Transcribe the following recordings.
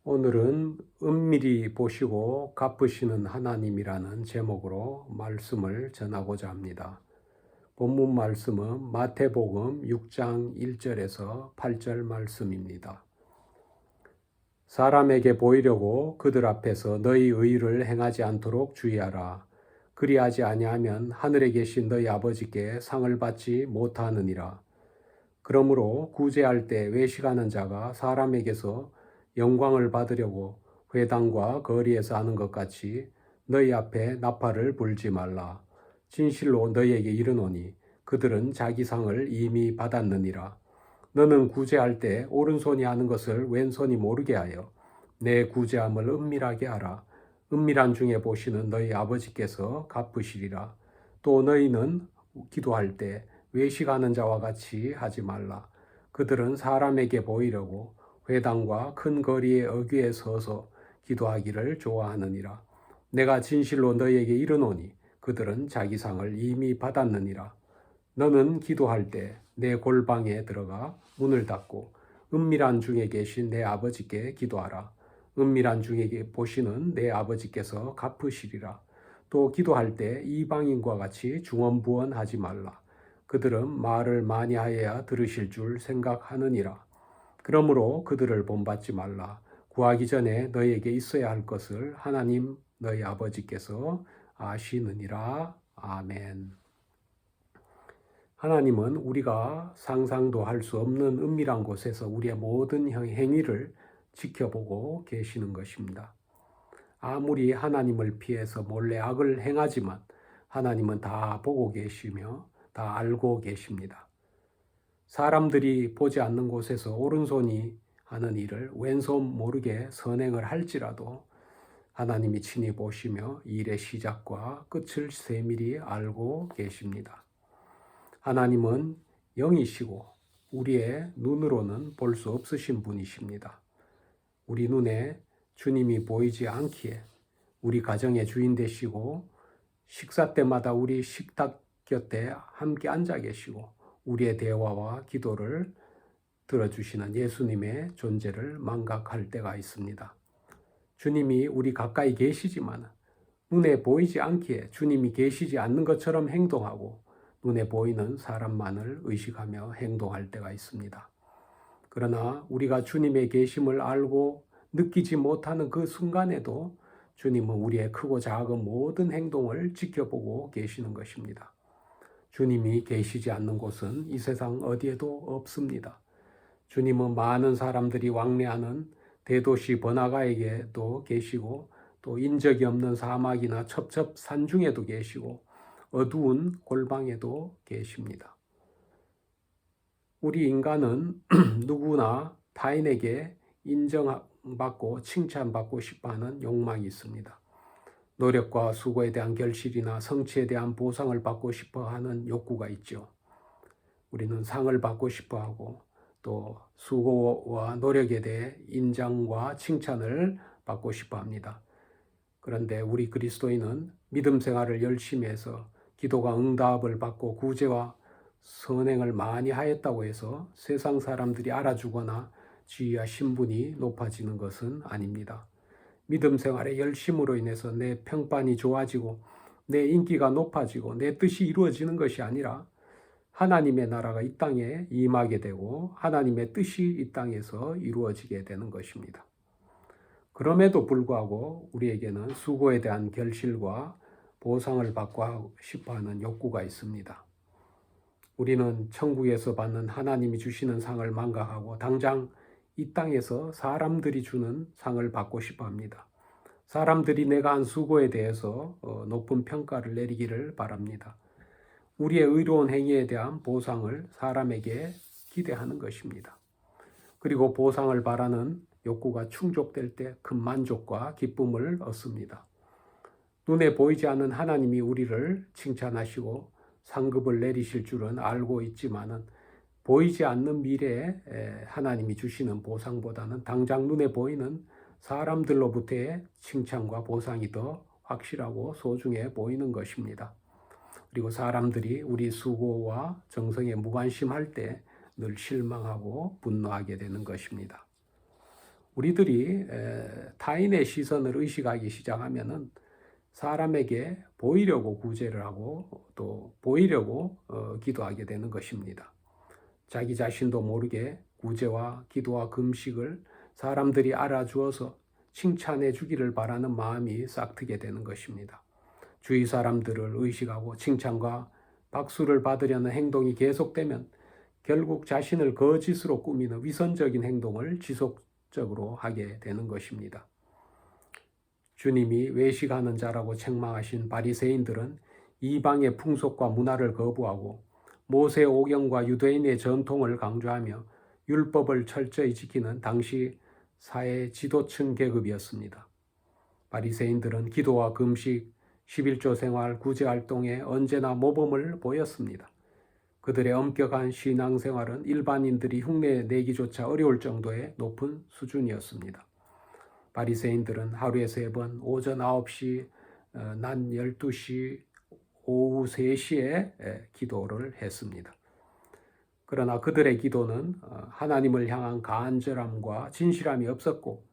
오늘은 은밀히 보시고 갚으시는 하나님이라는 제목으로 말씀을 전하고자 합니다. 본문 말씀은 마태복음 6장 1절에서 8절 말씀입니다. 사람에게 보이려고 그들 앞에서 너희 의를 행하지 않도록 주의하라. 그리하지 아니하면 하늘에 계신 너희 아버지께 상을 받지 못하느니라. 그러므로 구제할 때 외식하는 자가 사람에게서 영광을 받으려고 회당과 거리에서 하는 것 같이 너희 앞에 나팔을 불지 말라. 진실로 너희에게 이르노니 그들은 자기 상을 이미 받았느니라. 너는 구제할 때 오른손이 하는 것을 왼손이 모르게 하여 내 구제함을 은밀하게 하라. 은밀한 중에 보시는 너희 아버지께서 갚으시리라. 또 너희는 기도할 때 외식하는 자와 같이 하지 말라. 그들은 사람에게 보이려고 회당과 큰 거리의 어귀에 서서 기도하기를 좋아하느니라. 내가 진실로 너희에게 이르노니 그들은 자기 상을 이미 받았느니라. 너는 기도할 때 내 골방에 들어가 문을 닫고 은밀한 중에 계신 내 아버지께 기도하라. 은밀한 중에 보시는 내 아버지께서 갚으시리라. 또 기도할 때 이방인과 같이 중언부언하지 말라. 그들은 말을 많이 하여야 들으실 줄 생각하느니라. 그러므로 그들을 본받지 말라. 구하기 전에 너희에게 있어야 할 것을 하나님 너희 아버지께서 아시느니라. 아멘. 하나님은 우리가 상상도 할 수 없는 은밀한 곳에서 우리의 모든 행위를 지켜보고 계시는 것입니다. 아무리 하나님을 피해서 몰래 악을 행하지만 하나님은 다 보고 계시며 다 알고 계십니다. 사람들이 보지 않는 곳에서 오른손이 하는 일을 왼손 모르게 선행을 할지라도 하나님이 친히 보시며 일의 시작과 끝을 세밀히 알고 계십니다. 하나님은 영이시고 우리의 눈으로는 볼 수 없으신 분이십니다. 우리 눈에 주님이 보이지 않기에 우리 가정의 주인 되시고 식사 때마다 우리 식탁 곁에 함께 앉아 계시고 우리의 대화와 기도를 들어주시는 예수님의 존재를 망각할 때가 있습니다. 주님이 우리 가까이 계시지만 눈에 보이지 않기에 주님이 계시지 않는 것처럼 행동하고 눈에 보이는 사람만을 의식하며 행동할 때가 있습니다. 그러나 우리가 주님의 계심을 알고 느끼지 못하는 그 순간에도 주님은 우리의 크고 작은 모든 행동을 지켜보고 계시는 것입니다. 주님이 계시지 않는 곳은 이 세상 어디에도 없습니다. 주님은 많은 사람들이 왕래하는 대도시 번화가에게도 계시고 또 인적이 없는 사막이나 첩첩산 중에도 계시고 어두운 골방에도 계십니다. 우리 인간은 누구나 타인에게 인정받고 칭찬받고 싶어하는 욕망이 있습니다. 노력과 수고에 대한 결실이나 성취에 대한 보상을 받고 싶어하는 욕구가 있죠. 우리는 상을 받고 싶어하고 또 수고와 노력에 대해 인정과 칭찬을 받고 싶어합니다. 그런데 우리 그리스도인은 믿음 생활을 열심히 해서 기도가 응답을 받고 구제와 선행을 많이 하였다고 해서 세상 사람들이 알아주거나 지위와 신분이 높아지는 것은 아닙니다. 믿음 생활의 열심으로 인해서 내 평판이 좋아지고 내 인기가 높아지고 내 뜻이 이루어지는 것이 아니라 하나님의 나라가 이 땅에 임하게 되고 하나님의 뜻이 이 땅에서 이루어지게 되는 것입니다. 그럼에도 불구하고 우리에게는 수고에 대한 결실과 보상을 받고 싶어하는 욕구가 있습니다. 우리는 천국에서 받는 하나님이 주시는 상을 망각하고 당장 이 땅에서 사람들이 주는 상을 받고 싶어합니다. 사람들이 내가 한 수고에 대해서 높은 평가를 내리기를 바랍니다. 우리의 의로운 행위에 대한 보상을 사람에게 기대하는 것입니다. 그리고 보상을 바라는 욕구가 충족될 때 큰 만족과 기쁨을 얻습니다. 눈에 보이지 않는 하나님이 우리를 칭찬하시고 상급을 내리실 줄은 알고 있지만은 보이지 않는 미래에 하나님이 주시는 보상보다는 당장 눈에 보이는 사람들로부터의 칭찬과 보상이 더 확실하고 소중해 보이는 것입니다. 그리고 사람들이 우리 수고와 정성에 무관심할 때 늘 실망하고 분노하게 되는 것입니다. 우리들이 타인의 시선을 의식하기 시작하면은 사람에게 보이려고 구제를 하고 또 보이려고 기도하게 되는 것입니다. 자기 자신도 모르게 구제와 기도와 금식을 사람들이 알아주어서 칭찬해 주기를 바라는 마음이 싹트게 되는 것입니다. 주위 사람들을 의식하고 칭찬과 박수를 받으려는 행동이 계속되면 결국 자신을 거짓으로 꾸미는 위선적인 행동을 지속적으로 하게 되는 것입니다. 주님이 외식하는 자라고 책망하신 바리새인들은 이방의 풍속과 문화를 거부하고 모세 오경과 유대인의 전통을 강조하며 율법을 철저히 지키는 당시 사회 지도층 계급이었습니다. 바리새인들은 기도와 금식, 11조 생활, 구제 활동에 언제나 모범을 보였습니다. 그들의 엄격한 신앙생활은 일반인들이 흉내내기조차 어려울 정도의 높은 수준이었습니다. 바리새인들은 하루에 3번 오전 9시, 낮 12시, 오후 3시에 기도를 했습니다. 그러나 그들의 기도는 하나님을 향한 간절함과 진실함이 없었고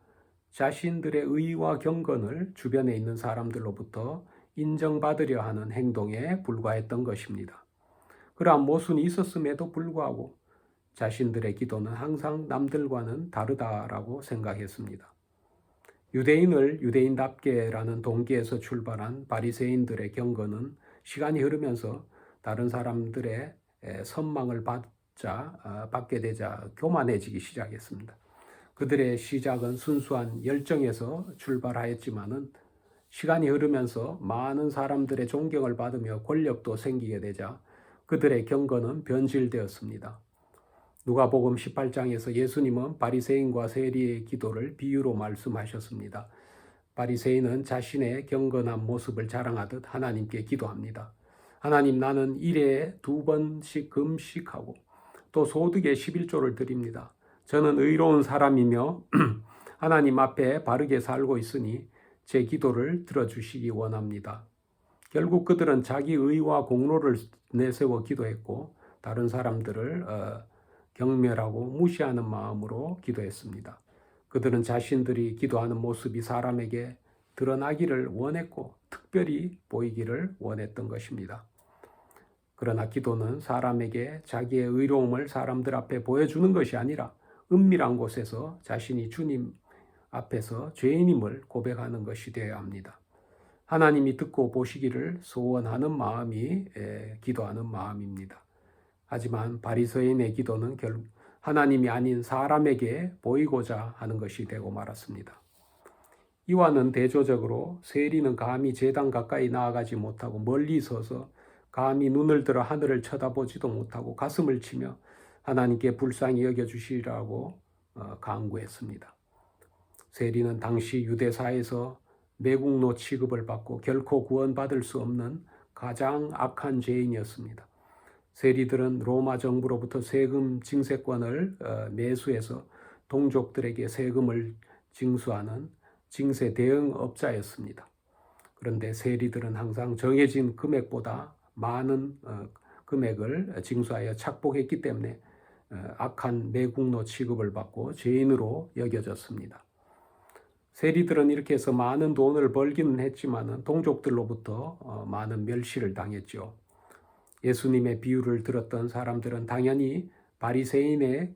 자신들의 의와 경건을 주변에 있는 사람들로부터 인정받으려 하는 행동에 불과했던 것입니다. 그러한 모순이 있었음에도 불구하고 자신들의 기도는 항상 남들과는 다르다라고 생각했습니다. 유대인을 유대인답게라는 동기에서 출발한 바리새인들의 경건은 시간이 흐르면서 다른 사람들의 선망을 받게 되자 교만해지기 시작했습니다. 그들의 시작은 순수한 열정에서 출발하였지만은 시간이 흐르면서 많은 사람들의 존경을 받으며 권력도 생기게 되자 그들의 경건은 변질되었습니다. 누가복음 18장에서 예수님은 바리새인과 세리의 기도를 비유로 말씀하셨습니다. 바리새인은 자신의 경건한 모습을 자랑하듯 하나님께 기도합니다. 하나님, 나는 일에 2번씩 금식하고 또 소득의 11조를 드립니다. 저는 의로운 사람이며 하나님 앞에 바르게 살고 있으니 제 기도를 들어주시기 원합니다. 결국 그들은 자기 의와 공로를 내세워 기도했고 다른 사람들을 경멸하고 무시하는 마음으로 기도했습니다. 그들은 자신들이 기도하는 모습이 사람에게 드러나기를 원했고 특별히 보이기를 원했던 것입니다. 그러나 기도는 사람에게 자기의 의로움을 사람들 앞에 보여주는 것이 아니라 은밀한 곳에서 자신이 주님 앞에서 죄인임을 고백하는 것이 되어야 합니다. 하나님이 듣고 보시기를 소원하는 마음이 기도하는 마음입니다. 하지만 바리새인의 기도는 결국 하나님이 아닌 사람에게 보이고자 하는 것이 되고 말았습니다. 이와는 대조적으로 세리는 감히 제단 가까이 나아가지 못하고 멀리 서서 감히 눈을 들어 하늘을 쳐다보지도 못하고 가슴을 치며 하나님께 불쌍히 여겨주시라고 간구했습니다. 세리는 당시 유대사에서 매국노 취급을 받고 결코 구원받을 수 없는 가장 악한 죄인이었습니다. 세리들은 로마 정부로부터 세금 징세권을 매수해서 동족들에게 세금을 징수하는 징세 대응업자였습니다. 그런데 세리들은 항상 정해진 금액보다 많은 금액을 징수하여 착복했기 때문에 악한 매국노 취급을 받고 죄인으로 여겨졌습니다. 세리들은 이렇게 해서 많은 돈을 벌기는 했지만 동족들로부터 많은 멸시를 당했죠. 예수님의 비유를 들었던 사람들은 당연히 바리새인의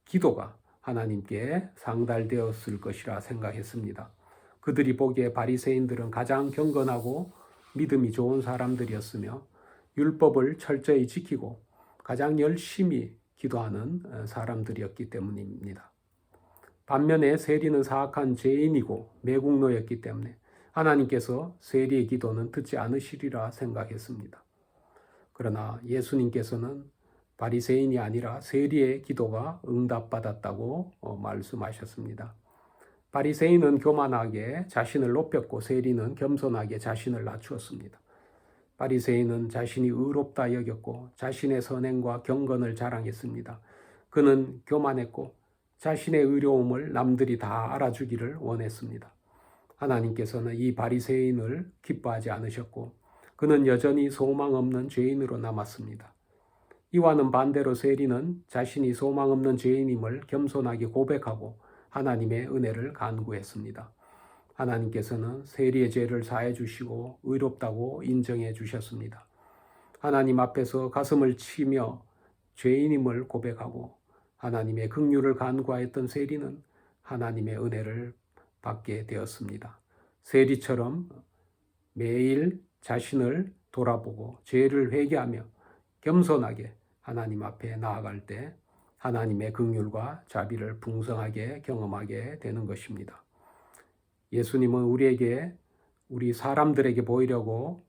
기도가 하나님께 상달되었을 것이라 생각했습니다. 그들이 보기에 바리새인들은 가장 경건하고 믿음이 좋은 사람들이었으며 율법을 철저히 지키고 가장 열심히 기도하는 사람들이었기 때문입니다. 반면에 세리는 사악한 죄인이고 매국노였기 때문에 하나님께서 세리의 기도는 듣지 않으시리라 생각했습니다. 그러나 예수님께서는 바리새인이 아니라 세리의 기도가 응답받았다고 말씀하셨습니다. 바리새인은 교만하게 자신을 높였고 세리는 겸손하게 자신을 낮추었습니다. 바리새인은 자신이 의롭다 여겼고 자신의 선행과 경건을 자랑했습니다. 그는 교만했고 자신의 의로움을 남들이 다 알아주기를 원했습니다. 하나님께서는 이 바리새인을 기뻐하지 않으셨고 그는 여전히 소망 없는 죄인으로 남았습니다. 이와는 반대로 세리는 자신이 소망 없는 죄인임을 겸손하게 고백하고 하나님의 은혜를 간구했습니다. 하나님께서는 세리의 죄를 사해 주시고 의롭다고 인정해 주셨습니다. 하나님 앞에서 가슴을 치며 죄인임을 고백하고 하나님의 긍휼을 간구하였던 세리는 하나님의 은혜를 받게 되었습니다. 세리처럼 매일 자신을 돌아보고 죄를 회개하며 겸손하게 하나님 앞에 나아갈 때 하나님의 긍휼과 자비를 풍성하게 경험하게 되는 것입니다. 예수님은 우리 사람들에게 보이려고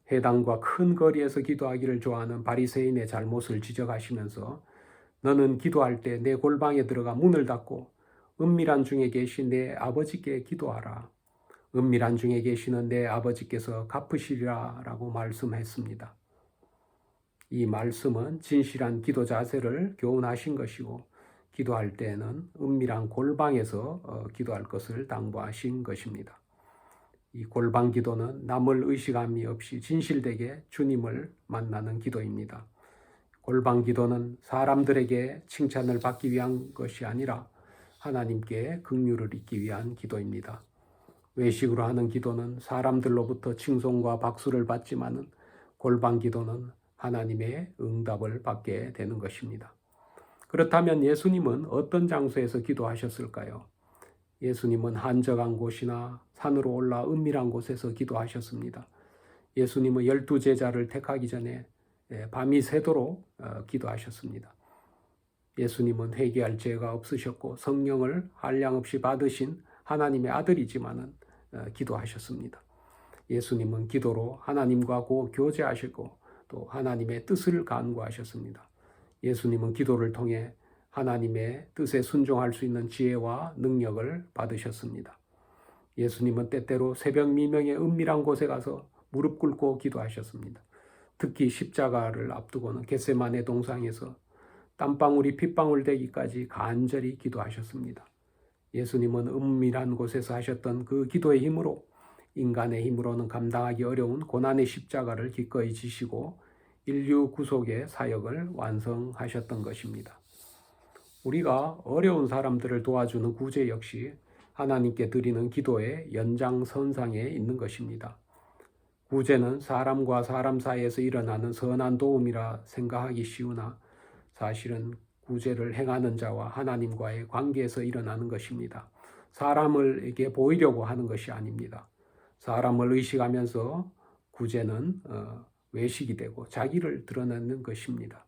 회당과 큰 거리에서 기도하기를 좋아하는 바리새인의 잘못을 지적하시면서 너는 기도할 때 내 골방에 들어가 문을 닫고 은밀한 중에 계신 내 아버지께 기도하라. 은밀한 중에 계시는 내 아버지께서 갚으시리라 라고 말씀했습니다. 이 말씀은 진실한 기도 자세를 교훈하신 것이고 기도할 때에는 은밀한 골방에서 기도할 것을 당부하신 것입니다. 이 골방 기도는 남을 의식함이 없이 진실되게 주님을 만나는 기도입니다. 골방 기도는 사람들에게 칭찬을 받기 위한 것이 아니라 하나님께 긍휼을 잊기 위한 기도입니다. 외식으로 하는 기도는 사람들로부터 칭송과 박수를 받지만은 골방 기도는 하나님의 응답을 받게 되는 것입니다. 그렇다면 예수님은 어떤 장소에서 기도하셨을까요? 예수님은 한적한 곳이나 산으로 올라 은밀한 곳에서 기도하셨습니다. 예수님은 12제자를 택하기 전에 밤이 새도록 기도하셨습니다. 예수님은 회개할 죄가 없으셨고 성령을 한량없이 받으신 하나님의 아들이지만은 기도하셨습니다. 예수님은 기도로 하나님과 교제하셨고 또 하나님의 뜻을 간구하셨습니다. 예수님은 기도를 통해 하나님의 뜻에 순종할 수 있는 지혜와 능력을 받으셨습니다. 예수님은 때때로 새벽 미명의 은밀한 곳에 가서 무릎 꿇고 기도하셨습니다. 특히 십자가를 앞두고는 겟세마네 동상에서 땀방울이 핏방울 되기까지 간절히 기도하셨습니다. 예수님은 은밀한 곳에서 하셨던 그 기도의 힘으로 인간의 힘으로는 감당하기 어려운 고난의 십자가를 기꺼이 지시고 인류 구속의 사역을 완성하셨던 것입니다. 우리가 어려운 사람들을 도와주는 구제 역시 하나님께 드리는 기도의 연장선상에 있는 것입니다. 구제는 사람과 사람 사이에서 일어나는 선한 도움이라 생각하기 쉬우나 사실은 구제를 행하는 자와 하나님과의 관계에서 일어나는 것입니다. 사람에게 보이려고 하는 것이 아닙니다. 사람을 의식하면서 구제는 외식이 되고 자기를 드러내는 것입니다.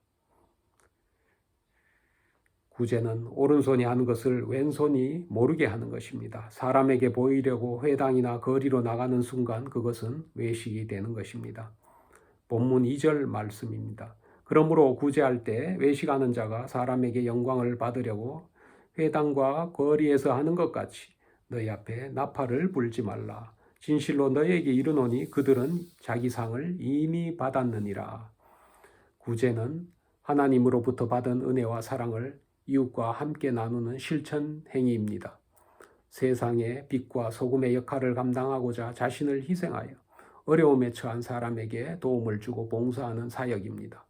구제는 오른손이 하는 것을 왼손이 모르게 하는 것입니다. 사람에게 보이려고 회당이나 거리로 나가는 순간 그것은 외식이 되는 것입니다. 본문 2절 말씀입니다. 그러므로 구제할 때 외식하는 자가 사람에게 영광을 받으려고 회당과 거리에서 하는 것 같이 너희 앞에 나팔을 불지 말라. 진실로 너희에게 이르노니 그들은 자기 상을 이미 받았느니라. 구제는 하나님으로부터 받은 은혜와 사랑을 이웃과 함께 나누는 실천 행위입니다. 세상의 빛과 소금의 역할을 감당하고자 자신을 희생하여 어려움에 처한 사람에게 도움을 주고 봉사하는 사역입니다.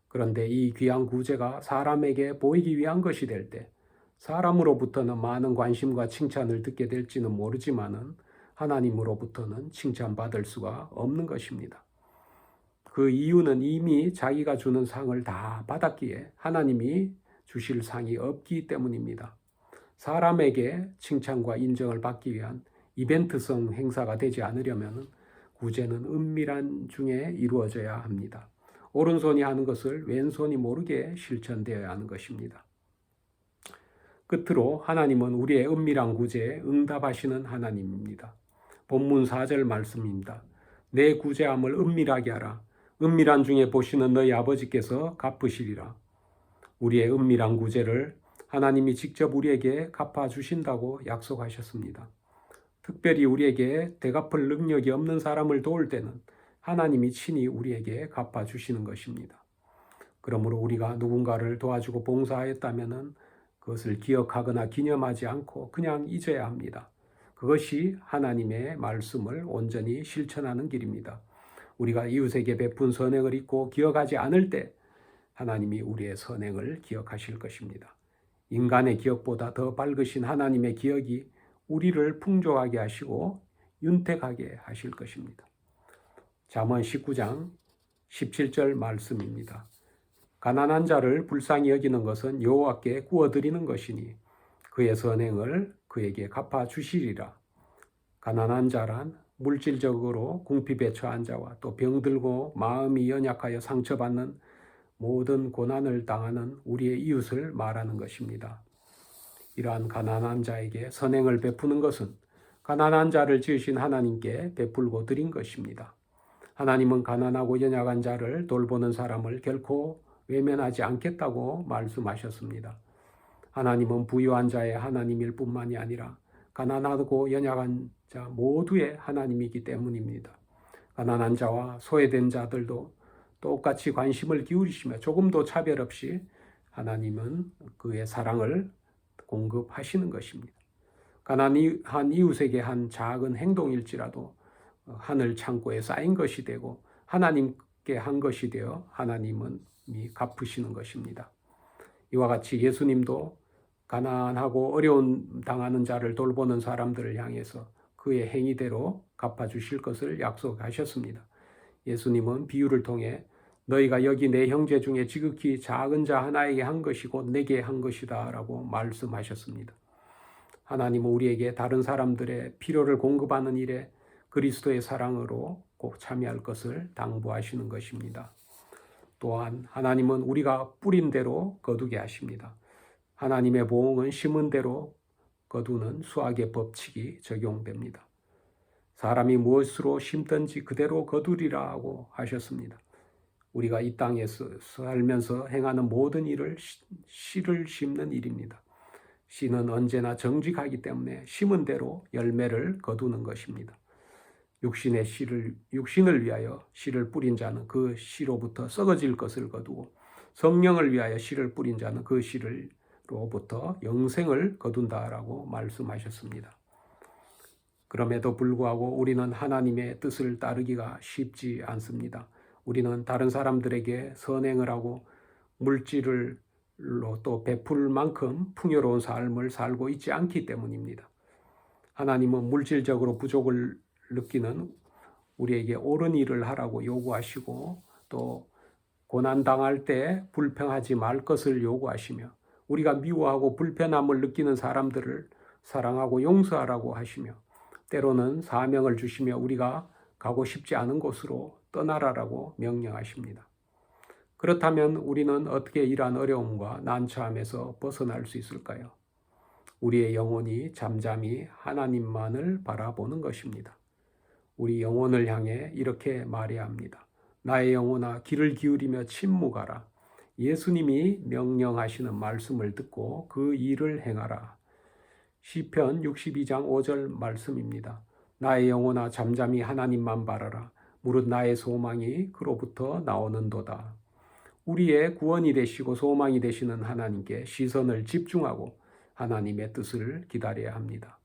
그런데 이 귀한 구제가 사람에게 보이기 위한 것이 될 때 사람으로부터는 많은 관심과 칭찬을 듣게 될지는 모르지만은 하나님으로부터는 칭찬받을 수가 없는 것입니다. 그 이유는 이미 자기가 주는 상을 다 받았기에 하나님이 주실 상이 없기 때문입니다. 사람에게 칭찬과 인정을 받기 위한 이벤트성 행사가 되지 않으려면 구제는 은밀한 중에 이루어져야 합니다. 오른손이 하는 것을 왼손이 모르게 실천되어야 하는 것입니다. 끝으로 하나님은 우리의 은밀한 구제에 응답하시는 하나님입니다. 본문 4절 말씀입니다. 내 구제함을 은밀하게 하라. 은밀한 중에 보시는 너희 아버지께서 갚으시리라. 우리의 은밀한 구제를 하나님이 직접 우리에게 갚아주신다고 약속하셨습니다. 특별히 우리에게 되갚을 능력이 없는 사람을 도울 때는 하나님이 친히 우리에게 갚아주시는 것입니다. 그러므로 우리가 누군가를 도와주고 봉사하였다면 그것을 기억하거나 기념하지 않고 그냥 잊어야 합니다. 그것이 하나님의 말씀을 온전히 실천하는 길입니다. 우리가 이웃에게 베푼 선행을 잊고 기억하지 않을 때 하나님이 우리의 선행을 기억하실 것입니다. 인간의 기억보다 더 밝으신 하나님의 기억이 우리를 풍족하게 하시고 윤택하게 하실 것입니다. 잠언 19장 17절 말씀입니다. 가난한 자를 불쌍히 여기는 것은 여호와께 구워드리는 것이니 그의 선행을 그에게 갚아 주시리라. 가난한 자란 물질적으로 궁핍에 처한 자와 또 병들고 마음이 연약하여 상처받는 모든 고난을 당하는 우리의 이웃을 말하는 것입니다. 이러한 가난한 자에게 선행을 베푸는 것은 가난한 자를 지으신 하나님께 베풀고 드린 것입니다. 하나님은 가난하고 연약한 자를 돌보는 사람을 결코 외면하지 않겠다고 말씀하셨습니다. 하나님은 부유한 자의 하나님일 뿐만이 아니라 가난하고 연약한 자 모두의 하나님이기 때문입니다. 가난한 자와 소외된 자들도 똑같이 관심을 기울이시며 조금도 차별 없이 하나님은 그의 사랑을 공급하시는 것입니다. 가난한 이웃에게 한 작은 행동일지라도 하늘 창고에 쌓인 것이 되고 하나님께 한 것이 되어 하나님은 갚으시는 것입니다. 이와 같이 예수님도 가난하고 어려움 당하는 자를 돌보는 사람들을 향해서 그의 행위대로 갚아주실 것을 약속하셨습니다. 예수님은 비유를 통해 너희가 여기 내 형제 중에 지극히 작은 자 하나에게 한 것이 곧 내게 한 것이다 라고 말씀하셨습니다. 하나님은 우리에게 다른 사람들의 필요를 공급하는 일에 그리스도의 사랑으로 꼭 참여할 것을 당부하시는 것입니다. 또한 하나님은 우리가 뿌린 대로 거두게 하십니다. 하나님의 보응은 심은 대로 거두는 수학의 법칙이 적용됩니다. 사람이 무엇으로 심든지 그대로 거두리라고 하셨습니다. 우리가 이 땅에서 살면서 행하는 모든 일을 씨를 심는 일입니다. 씨는 언제나 정직하기 때문에 심은 대로 열매를 거두는 것입니다. 육신을 위하여 씨를 뿌린 자는 그 씨로부터 썩어질 것을 거두고 성령을 위하여 씨를 뿌린 자는 그 씨로부터 영생을 거둔다라고 말씀하셨습니다. 그럼에도 불구하고 우리는 하나님의 뜻을 따르기가 쉽지 않습니다. 우리는 다른 사람들에게 선행을 하고 물질로 또 베풀 만큼 풍요로운 삶을 살고 있지 않기 때문입니다. 하나님은 물질적으로 부족을 느끼는 우리에게 옳은 일을 하라고 요구하시고 또 고난당할 때 불평하지 말 것을 요구하시며 우리가 미워하고 불편함을 느끼는 사람들을 사랑하고 용서하라고 하시며 때로는 사명을 주시며 우리가 가고 싶지 않은 곳으로 떠나라라고 명령하십니다. 그렇다면 우리는 어떻게 이러한 어려움과 난처함에서 벗어날 수 있을까요? 우리의 영혼이 잠잠히 하나님만을 바라보는 것입니다. 우리 영혼을 향해 이렇게 말해야 합니다. 나의 영혼아 귀를 기울이며 침묵하라. 예수님이 명령하시는 말씀을 듣고 그 일을 행하라. 시편 62장 5절 말씀입니다. 나의 영혼아 잠잠히 하나님만 바라라. 무릇 나의 소망이 그로부터 나오는도다. 우리의 구원이 되시고 소망이 되시는 하나님께 시선을 집중하고 하나님의 뜻을 기다려야 합니다.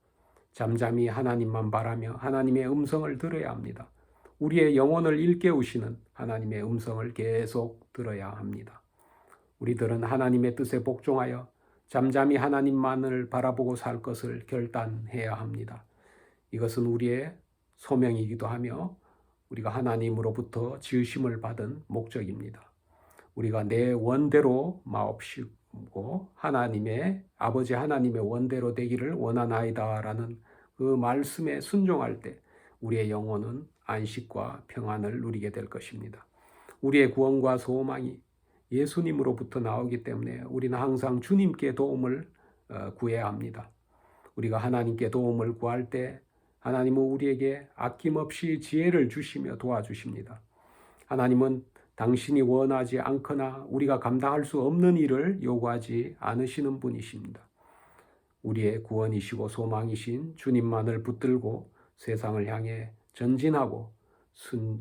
잠잠히 하나님만 바라며 하나님의 음성을 들어야 합니다. 우리의 영혼을 일깨우시는 하나님의 음성을 계속 들어야 합니다. 우리들은 하나님의 뜻에 복종하여 잠잠히 하나님만을 바라보고 살 것을 결단해야 합니다. 이것은 우리의 소명이기도 하며 우리가 하나님으로부터 지으심을 받은 목적입니다. 우리가 내 원대로 마옵시고 아버지 하나님의 원대로 되기를 원하나이다라는 그 말씀에 순종할 때 우리의 영혼은 안식과 평안을 누리게 될 것입니다. 우리의 구원과 소망이 예수님으로부터 나오기 때문에 우리는 항상 주님께 도움을 구해야 합니다. 우리가 하나님께 도움을 구할 때 하나님은 우리에게 아낌없이 지혜를 주시며 도와주십니다. 하나님은 당신이 원하지 않거나 우리가 감당할 수 없는 일을 요구하지 않으시는 분이십니다. 우리의 구원이시고 소망이신 주님만을 붙들고 세상을 향해 전진하고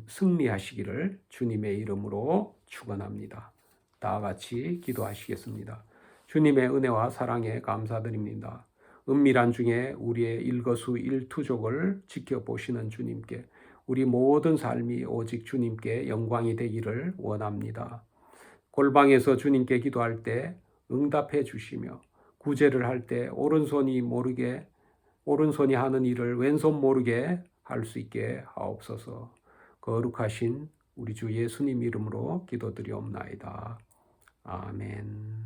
승리하시기를 주님의 이름으로 축원합니다. 다 같이 기도하시겠습니다. 주님의 은혜와 사랑에 감사드립니다. 은밀한 중에 우리의 일거수일투족을 지켜보시는 주님께 우리 모든 삶이 오직 주님께 영광이 되기를 원합니다. 골방에서 주님께 기도할 때 응답해 주시며 구제를 할 때 오른손이 하는 일을 왼손 모르게 할 수 있게 하옵소서. 거룩하신 우리 주 예수님 이름으로 기도드리옵나이다. 아멘.